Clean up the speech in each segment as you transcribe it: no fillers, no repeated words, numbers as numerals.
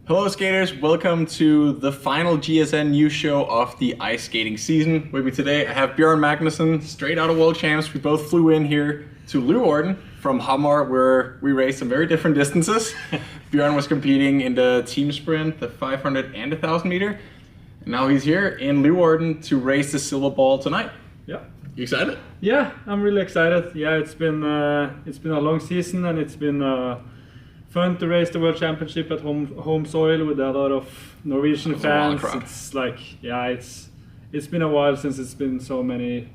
Hello skaters, welcome to the final GSN news show of the ice skating season. With me today I have Bjørn Magnussen, straight out of World Champs. We both flew in here to Leeuwarden from Hamar, where we raced some very different distances. Bjørn was competing in the team sprint, the 500 and 1,000 meter. And now he's here in Leeuwarden to race the silver ball tonight. Yeah. You excited? Yeah, I'm really excited. Yeah, it's been a long season, and it's been fun to race the World Championship at home soil with a lot of Norwegian fans. It's like, yeah, it's been a while since it's been so many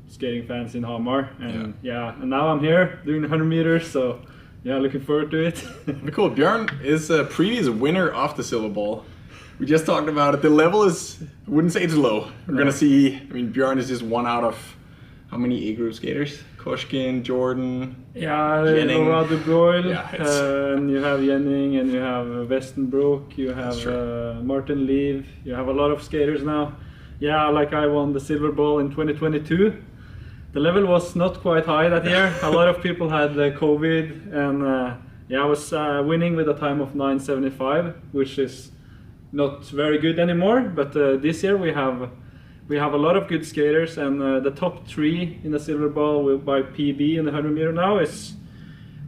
skating fans in Hamar, and and now I'm here doing the 100 meters. So yeah, looking forward to it. Very cool. Bjørn is a previous winner of the silver ball. We just talked about it. The level is, I wouldn't say it's low. We're gonna see. I mean, Bjørn is just one out of how many A group skaters? Koshkin, Jordan, Jenning. Broil, Yeah, and you have Jenning, and you have Westenbroek, you have Martin Leave, you have a lot of skaters now. Yeah, like I won the silver ball in 2022. The level was not quite high that year. A lot of people had COVID, and I was winning with a time of 9:75, which is not very good anymore. But this year we have a lot of good skaters, and the top three in the silver ball by PB in the 100 meter now is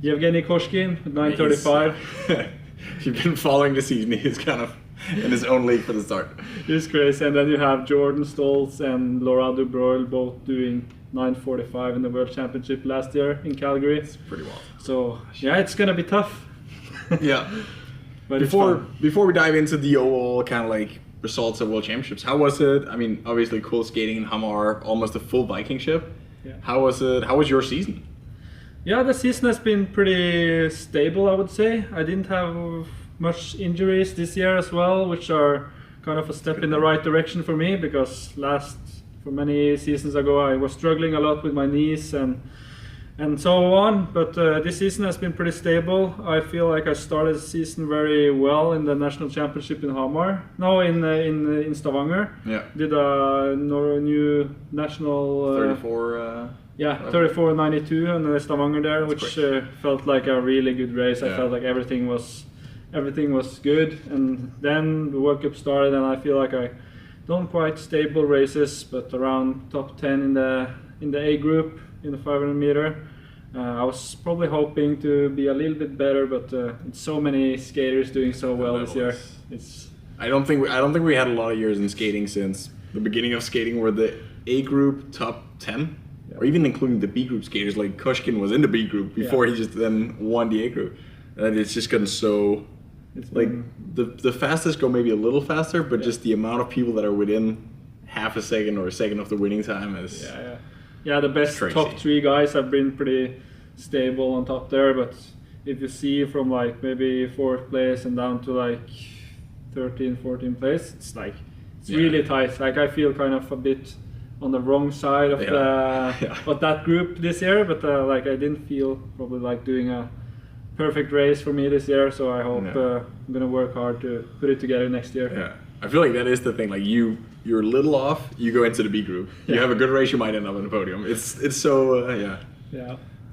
Yevgeny Koshkin with 9:35. If you've been following the season, he's kind of in his own league for the start. He's crazy. And then you have Jordan Stoltz and Laurent Dubreuil both doing 9:45 in the World Championship last year in Calgary. It's pretty wild. So yeah, it's gonna be tough. Yeah. But before we dive into the overall kind of like results of World Championships, how was it? I mean, obviously cool skating in Hamar, almost a full Viking ship. Yeah. How was it? How was your season? Yeah, the season has been pretty stable, I would say. I didn't have much injuries this year as well, which are kind of a step in the right direction for me, because for many seasons ago I was struggling a lot with my knees and so on, but this season has been pretty stable. I feel like I started the season very well in the national championship in Hamar. No, in Stavanger. Yeah. Did a new national 34. 34.92 on the Stavanger there, which felt like a really good race. I felt like everything was good, and then the World Cup started, and I feel like I done quite stable races, but around top 10 in the A group in the 500 meter. I was probably hoping to be a little bit better, but it's so many skaters doing so well this year. I don't think we had a lot of years in skating since the beginning of skating where the A group top 10, or even including the B group skaters, like Koshkin was in the B group before he just then won the A group. And it's just gotten so, like the fastest go maybe a little faster, but just the amount of people that are within half a second or a second of the winning time is the best top three guys have been pretty stable on top there, but if you see from like maybe 4th place and down to like 13th, 14th place, it's really tight. Like I feel kind of a bit on the wrong side of of that group this year, but like I didn't feel probably like doing a perfect race for me this year, so I hope I'm gonna work hard to put it together next year. Yeah, I feel like that is the thing. Like you're a little off, you go into the B group. You have a good race, you might end up on the podium. It's so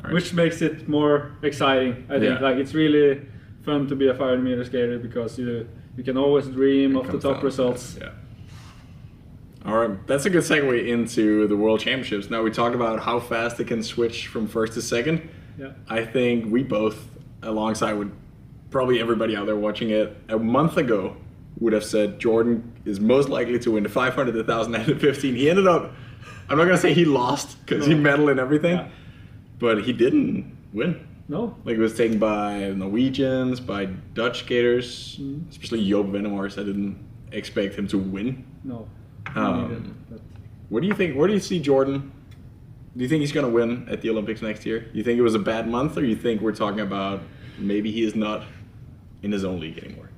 Right. Which makes it more exciting. I think like it's really fun to be a 500 meter skater, because you can always dream of the top results. Yeah. All right, that's a good segue into the World Championships. Now we talked about how fast it can switch from first to second. Yeah. I think we both, alongside with probably everybody out there watching it, a month ago would have said Jordan is most likely to win the 500, the 1,000, and the 15. He ended up, I'm not going to say he lost, because he medaled in everything, but he didn't win. No. Like it was taken by Norwegians, by Dutch skaters, especially Joop Vennemars. I didn't expect him to win. No. What do you think? Where do you see Jordan? Do you think he's going to win at the Olympics next year? You think it was a bad month, or you think we're talking about maybe he is not in his own league anymore?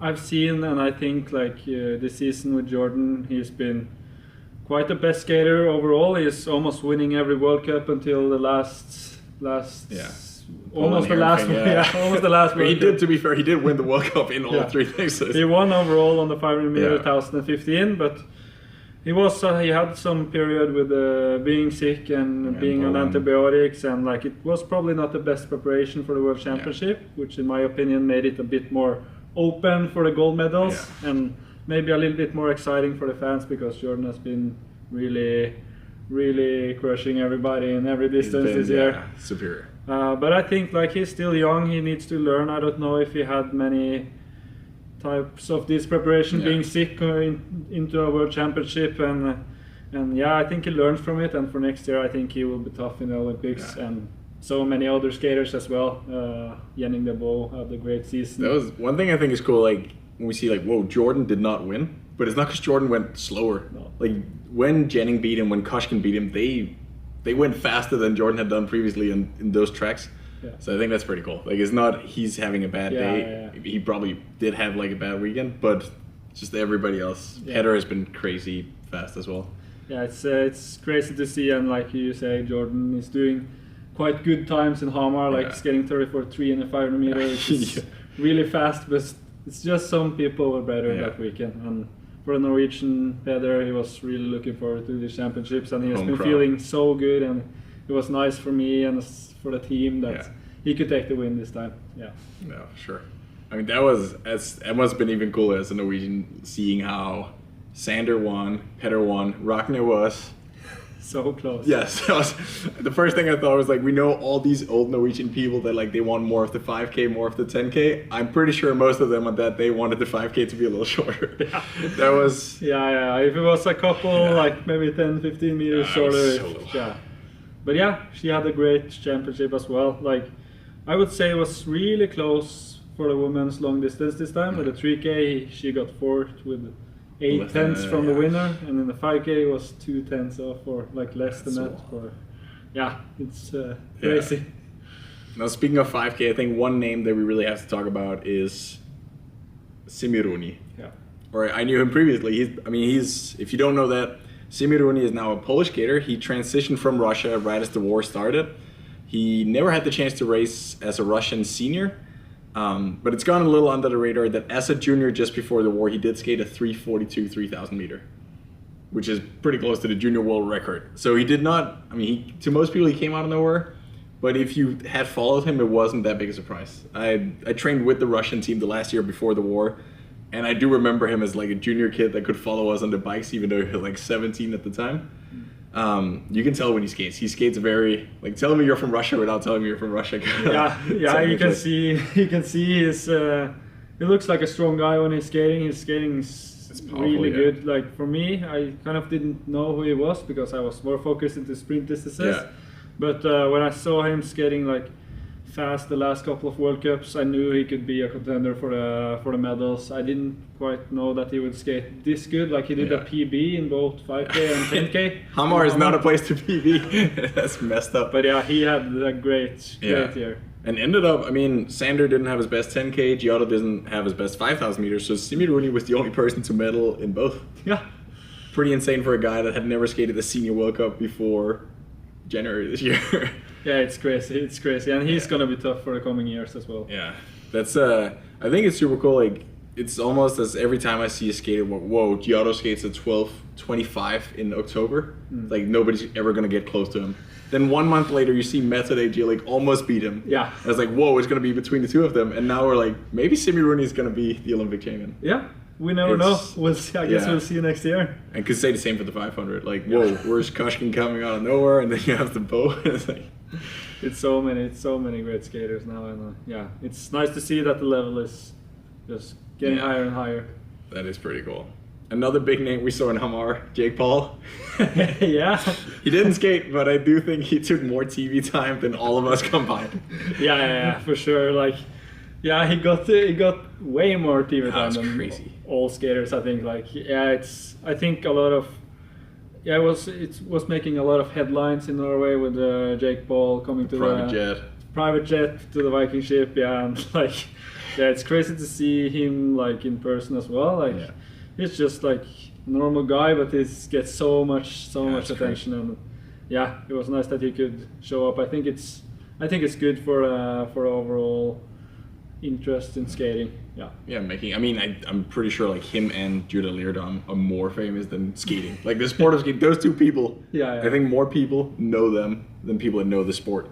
I've seen, and I think like this season with Jordan, he's been quite the best skater overall. He's almost winning every World Cup until the last almost the last. But he did, to be fair, he did win the World Cup in all three things. He won overall on the 500 meter 1015, but He had some period with being sick and being on antibiotics, and like it was probably not the best preparation for the World Championship, which in my opinion made it a bit more open for the gold medals and maybe a little bit more exciting for the fans, because Jordan has been really crushing everybody in every distance this year. Superior. But I think like he's still young, he needs to learn. I don't know if he had many types of this preparation, being sick into a World Championship, and yeah, I think he learns from it, and for next year I think he will be tough in the Olympics, and so many other skaters as well. Jenning de Bo had a great season. That was one thing I think is cool, like when we see like, whoa, Jordan did not win, but it's not because Jordan went slower. No. Like when Jenning beat him, when Koshkin beat him, they went faster than Jordan had done previously in those tracks. Yeah. So I think that's pretty cool. Like it's not he's having a bad day. Yeah. He probably did have like a bad weekend, but just everybody else. Yeah. Header has been crazy fast as well. Yeah, it's crazy to see, and like you say, Jordan is doing quite good times in Hamar, like skating 34.3 in the 500 meter, which is really fast, but it's just some people were better that weekend. And for the Norwegian Peder, he was really looking forward to these championships, and he has been feeling so good, and it was nice for me and for the team that he could take the win this time. Yeah. No, sure. I mean, that must have been even cooler as a Norwegian, seeing how Sander won, Peder won, Ragnar was so close. Yes, that was, the first thing I thought was like, we know all these old Norwegian people that like they want more of the 5K, more of the 10K. I'm pretty sure most of them on that day wanted the 5K to be a little shorter. Yeah. That was... Yeah. If it was a couple, like maybe 10, 15 meters shorter. So But yeah, she had a great championship as well. Like, I would say it was really close for the women's long distance this time. With the 3K, she got fourth with 8 tenths from the winner, and in the 5K it was 2 tenths off, or like less than that. It's crazy. Now, speaking of 5K, I think one name that we really have to talk about is Simi Rooney. Yeah. Or I knew him previously. He's if you don't know that, Simi Rooney is now a Polish skater. He transitioned from Russia right as the war started. He never had the chance to race as a Russian senior, but it's gone a little under the radar that as a junior just before the war, he did skate a 3:42 3,000 meter, which is pretty close to the junior world record. So he did not, to most people he came out of nowhere, but if you had followed him, it wasn't that big a surprise. I trained with the Russian team the last year before the war, and I do remember him as like a junior kid that could follow us on the bikes, even though he was like 17 at the time. You can tell when he skates. He skates very like, tell me you're from Russia without telling me you're from Russia. You can see his. He looks like a strong guy when he's skating. His skating is really good. Like for me, I kind of didn't know who he was because I was more focused into sprint distances. Yeah. But when I saw him skating like fast the last couple of World Cups, I knew he could be a contender for the medals. I didn't quite know that he would skate this good. Like he did a PB in both 5K and 10K. Hamar is not a place to PB. That's messed up. But yeah, he had a great year. And ended up, Sander didn't have his best 10K, Giotto didn't have his best 5,000 meters, so Simi Rooney was the only person to medal in both. Yeah. Pretty insane for a guy that had never skated the Senior World Cup before January this year. Yeah, it's crazy, and he's gonna be tough for the coming years as well. Yeah, that's I think it's super cool. Like it's almost as every time I see a skater, whoa, Giotto skates at 12:25 in October. Like nobody's ever gonna get close to him. Then 1 month later, you see Method AG like almost beat him. Yeah, I was like, whoa, it's gonna be between the two of them, and now we're like, maybe Simi Rooney is gonna be the Olympic champion. Yeah. We never know. We'll see. I guess we'll see you next year. And could say the same for the 500. Like, whoa, where's Koshkin coming out of nowhere? And then you have the Bo. It's like, it's so many great skaters now, and it's nice to see that the level is just getting higher and higher. That is pretty cool. Another big name we saw in Hamar, Jake Paul. Yeah. He didn't skate, but I do think he took more TV time than all of us combined. Yeah, for sure. Like. Yeah, he got way more TV time than all skaters. I think. Like, I think a lot of, it was making a lot of headlines in Norway with Jake Paul coming to private jet to the Viking ship. Yeah, and like, it's crazy to see him like in person as well. Like, he's just like a normal guy, but he gets so much attention, and it was nice that he could show up. I think it's good for overall interest in skating. Yeah, making. I mean, I'm pretty sure like him and Judah Leerdam are more famous than skating. Like the sport of skating, those two people. Yeah. I think more people know them than people that know the sport.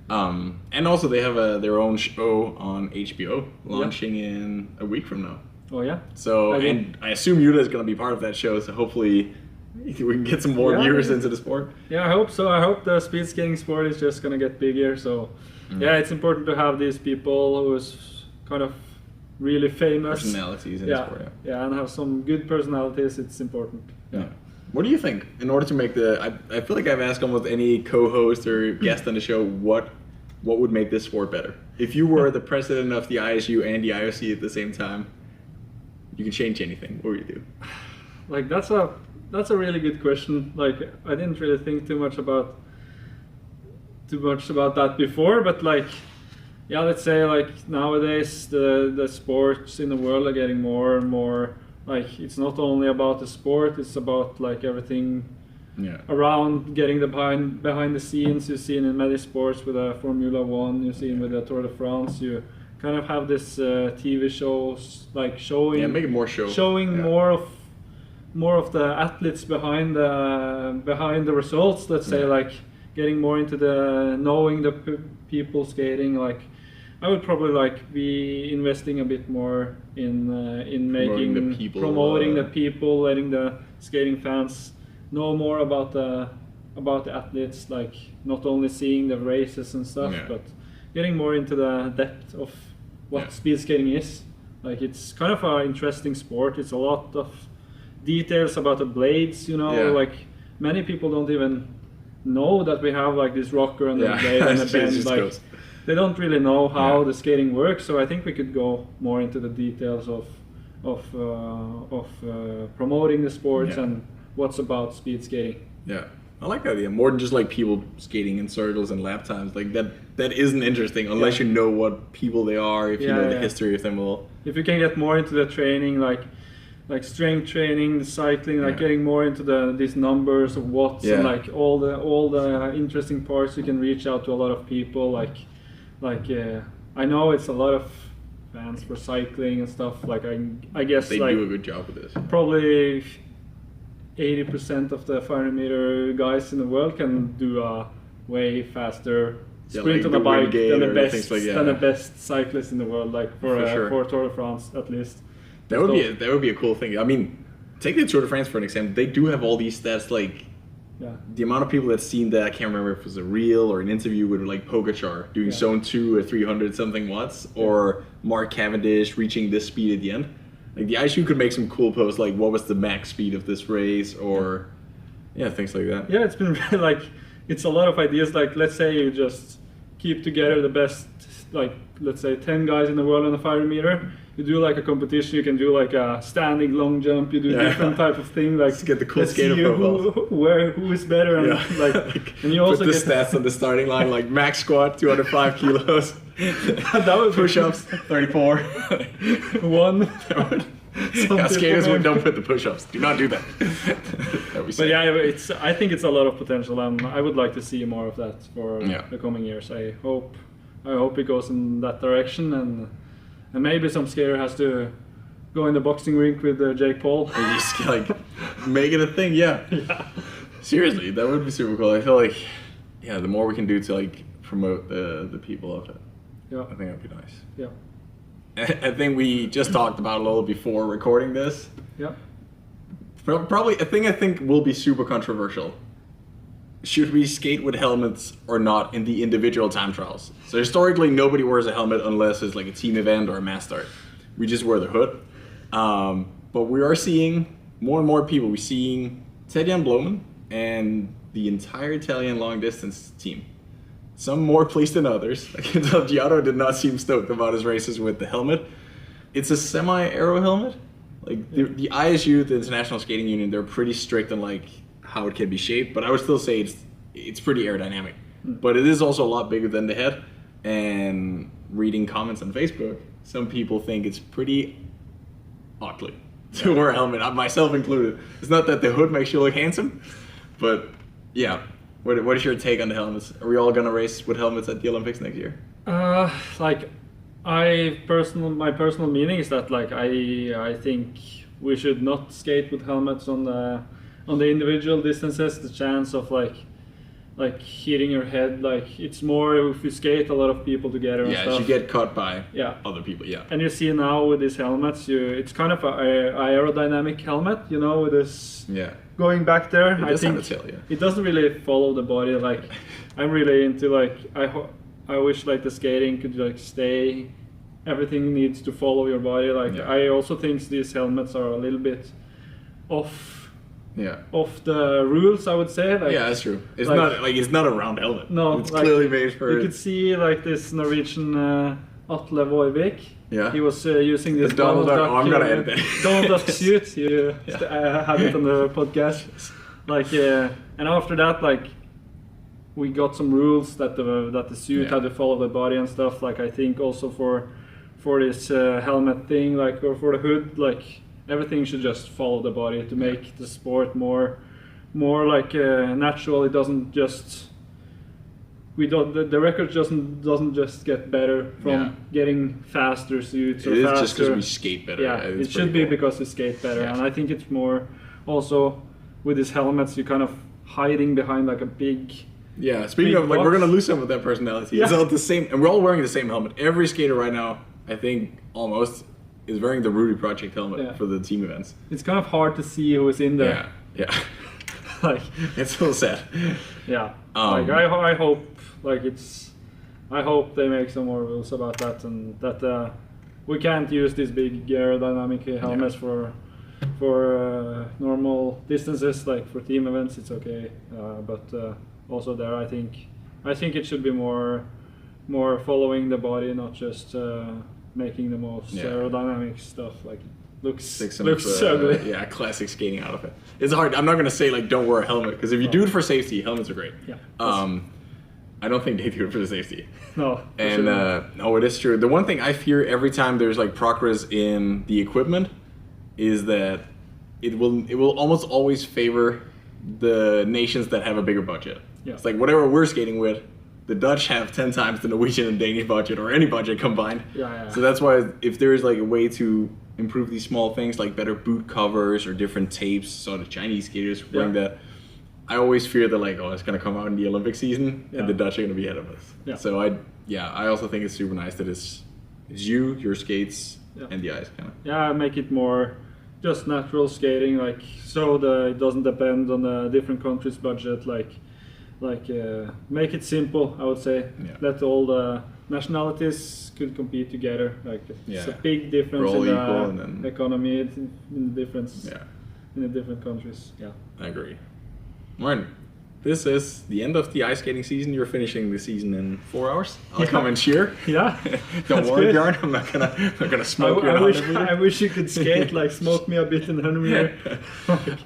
And also they have their own show on HBO launching in a week from now. Oh yeah. So and I assume Judah is going to be part of that show. So hopefully we can get some more viewers into the sport. Yeah, I hope so. I hope the speed skating sport is just going to get bigger. So yeah, it's important to have these people who's kind of really famous personalities in the sport. Yeah, and have some good personalities. It's important. Yeah. What do you think in order to make I feel like I've asked almost any co-host or guest on the show what would make this sport better? If you were the president of the ISU and the IOC at the same time, you could change anything. What would you do? Like that's a really good question. Like I didn't really think too much about that before, but like yeah, let's say like nowadays the sports in the world are getting more and more like it's not only about the sport, it's about like everything around getting the behind the scenes. You've seen in many sports with Formula One, you've seen with the Tour de France, you kind of have this TV shows like showing make it more showing more of the athletes behind the results. Let's say like getting more into the knowing the people skating. Like I would probably like be investing a bit more in promoting the people, letting the skating fans know more about the athletes, like not only seeing the races and stuff, but getting more into the depth of what speed skating is. Like it's kind of an interesting sport. It's a lot of details about the blades, you know, like many people don't even know that we have like this rocker and the blade and the bend. Like they don't really know how the skating works. So I think we could go more into the details of promoting the sports and what's about speed skating. Yeah, I like that idea. More than just like people skating in circles and lap times. Like that isn't interesting unless you know what people they are. If you know the history of them all. If you can get more into the training, like strength training, the cycling, like getting more into these numbers of watts and like all the interesting parts, you can reach out to a lot of people. Like I know it's a lot of fans for cycling and stuff. Like I guess they do a good job with this. Probably 80% of the 500 meter guys in the world can do a way faster sprint on a bike than the best cyclist in the world. Like for Tour de France at least. That would be a cool thing. I mean, take the Tour de France for an example. They do have all these stats, like the amount of people that's seen that. I can't remember if it was a reel or an interview with like Pogacar doing zone 2 at 300 something watts, or Mark Cavendish reaching this speed at the end. Like the ISU could make some cool posts, like what was the max speed of this race, or things like that. Yeah, it's been really like it's a lot of ideas. Like let's say you just keep together the best, like let's say 10 guys in the world on the 500 meter. You do like a competition. You can do like a standing long jump. You do different type of thing. Like let's get the cool skater profiles. Who is better? And and you also put the stats on the starting line, like max squat 205 kilos. That was push-ups 34. One. Skaters don't put the push-ups. Do not do that. But I think it's a lot of potential, and I would like to see more of that for the coming years. I hope it goes in that direction, and maybe some skater has to go in the boxing rink with Jake Paul. And just like make it a thing. Seriously, that would be super cool. I feel like the more we can do to like promote the people of it, I think that'd be nice. I think we just talked about a little before recording this. Probably a thing I think will be super controversial. Should we skate with helmets or not in the individual time trials? So historically, nobody wears a helmet unless it's like a team event or a mass start. We just wear the hood. But we are seeing more and more people. We're seeing Ted-Jan Bloemen and the entire Italian long distance team. Some more pleased than others. I can tell Giotto did not seem stoked about his races with the helmet. It's a semi-aero helmet. Like the ISU, the International Skating Union, they're pretty strict on like how it can be shaped, but I would still say it's pretty aerodynamic. But it is also a lot bigger than the head. And reading comments on Facebook, some people think it's pretty ugly to wear a helmet, myself included. It's not that the hood makes you look handsome, but what is your take on the helmets? Are we all gonna race with helmets at the Olympics next year? Like My personal meaning is that like I think we should not skate with helmets on the individual distances. The chance of like hitting your head, like it's more if you skate a lot of people together and stuff. You get caught by other people. Yeah. And you see now with these helmets, it's kind of an aerodynamic helmet, you know, with this going back there. I think it doesn't really follow the body. Like I'm really into like I wish like the skating could like stay. Everything needs to follow your body. Like I also think these helmets are a little bit off the rules, I would say. Like, yeah, that's true. It's not a round helmet. No, it's clearly made for. You could see like this Norwegian Atle Voivik. Yeah. He was using this Donald Duck. I'm gonna edit that. Donald Duck suit. You have it on the podcast. Like and after that, like we got some rules that the suit had to follow the body and stuff. Like I think also for this helmet thing, like or for the hood, like everything should just follow the body to make the sport more like natural. It doesn't just the record doesn't just get better from getting faster suits. Or it is faster. just because we skate better. Yeah, it should be because we skate better, and I think it's more also with these helmets you're kind of hiding behind like a big. Yeah, speaking of, like, we're gonna lose some of that personality. It's all the same, and we're all wearing the same helmet. Every skater right now, I think, almost, is wearing the Rudy Project helmet for the team events. It's kind of hard to see who is in there. Yeah. Like it's a little sad. Yeah. Like I hope, like I hope they make some more rules about that, and that we can't use these big aerodynamic helmets for normal distances. Like for team events, it's okay, but also there, I think it should be more following the body, not just making the most aerodynamic stuff. Like looks ugly. Yeah, classic skating outfit. It's hard. I'm not gonna say like don't wear a helmet, because if you do it for safety, helmets are great. Yeah. I don't think they do it for the safety. No. And no, it is true. The one thing I fear every time there's like progress in the equipment is that it will almost always favor the nations that have a bigger budget. Yeah. It's like whatever we're skating with, the Dutch have 10 times the Norwegian and Danish budget, or any budget combined. Yeah. So that's why if there is like a way to improve these small things, like better boot covers or different tapes, so the Chinese skaters bring that, I always fear that like, it's gonna come out in the Olympic season and the Dutch are gonna be ahead of us. Yeah. So I also think it's super nice that it's you, your skates, and the ice kind of. Yeah, make it more just natural skating, like so it doesn't depend on the different countries' budget. Like make it simple, I would say. Yeah. Let all the nationalities could compete together. Like it's a big difference in the economy, in the difference in the different countries. Yeah, I agree. Martin, this is the end of the ice skating season. You're finishing the season in 4 hours. I'll come and cheer. Yeah. Don't worry, Bjørn. I'm not gonna smoke you in 100 meter. I wish you could skate, like smoke me a bit in 100 meter.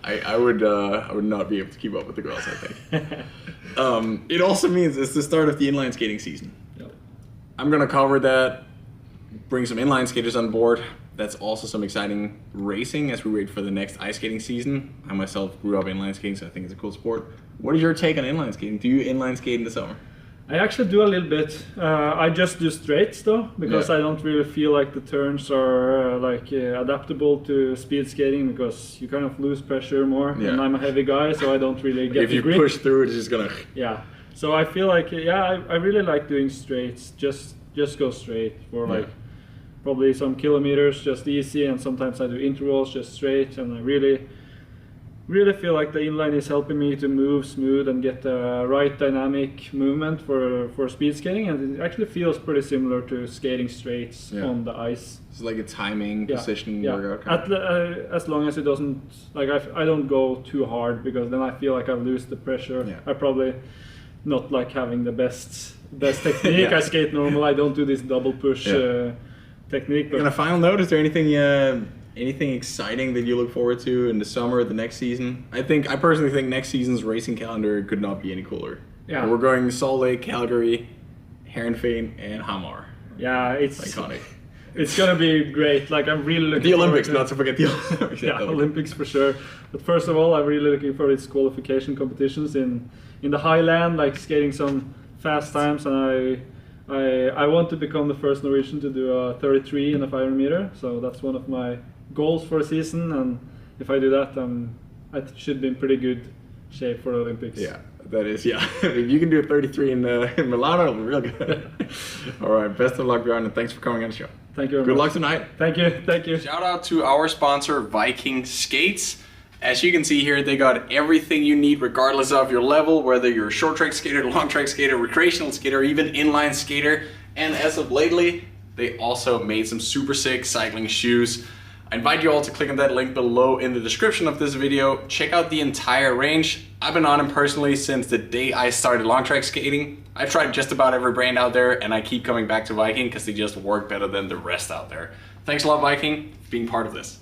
I would not be able to keep up with the girls, I think. It also means it's the start of the inline skating season. Yep. I'm gonna cover that, bring some inline skaters on board. That's also some exciting racing as we wait for the next ice skating season. I myself grew up inline skating, so I think it's a cool sport. What is your take on inline skating? Do you inline skate in the summer? I actually do a little bit. I just do straights though, because I don't really feel like the turns are adaptable to speed skating, because you kind of lose pressure more. Yeah. And I'm a heavy guy, so I don't really get the grip. If you push through, it's just gonna. Yeah. So I feel like I really like doing straights. Just go straight for like probably some kilometers, just easy, and sometimes I do intervals just straight, and I really feel like the inline is helping me to move smooth and get the right dynamic movement for speed skating, and it actually feels pretty similar to skating straights on the ice. It's like a timing, positioning workout. As long as it doesn't, like I don't go too hard, because then I feel like I lose the pressure. Yeah. I probably not like having the best technique. I skate normal. I don't do this double push technique. But on a final note, is there anything exciting that you look forward to in the summer, the next season? I personally think next season's racing calendar could not be any cooler. Yeah. We're going Salt Lake, Calgary, Heerenveen, and Hamar. Yeah, it's iconic. It's gonna be great. Like I'm really looking the Olympics, not to forget the Olympics. Yeah, Olympics for sure. But first of all, I'm really looking for its qualification competitions in the Highland, like skating some fast times, and I want to become the first Norwegian to do a 33 in a 500 meter, so that's one of my goals for a season, and if I do that, I should be in pretty good shape for the Olympics. Yeah, that is, yeah. If you can do a 33 in Milano, it'll be real good. All right, best of luck, Bjørn, and thanks for coming on the show. Thank you very much. Good luck tonight. Thank you, thank you. Shout out to our sponsor, Viking Skates. As you can see here, they got everything you need regardless of your level, whether you're a short track skater, long track skater, recreational skater, or even inline skater. And as of lately, they also made some super sick cycling shoes. I invite you all to click on that link below in the description of this video. Check out the entire range. I've been on them personally since the day I started long track skating. I've tried just about every brand out there, and I keep coming back to Viking because they just work better than the rest out there. Thanks a lot, Viking, for being part of this.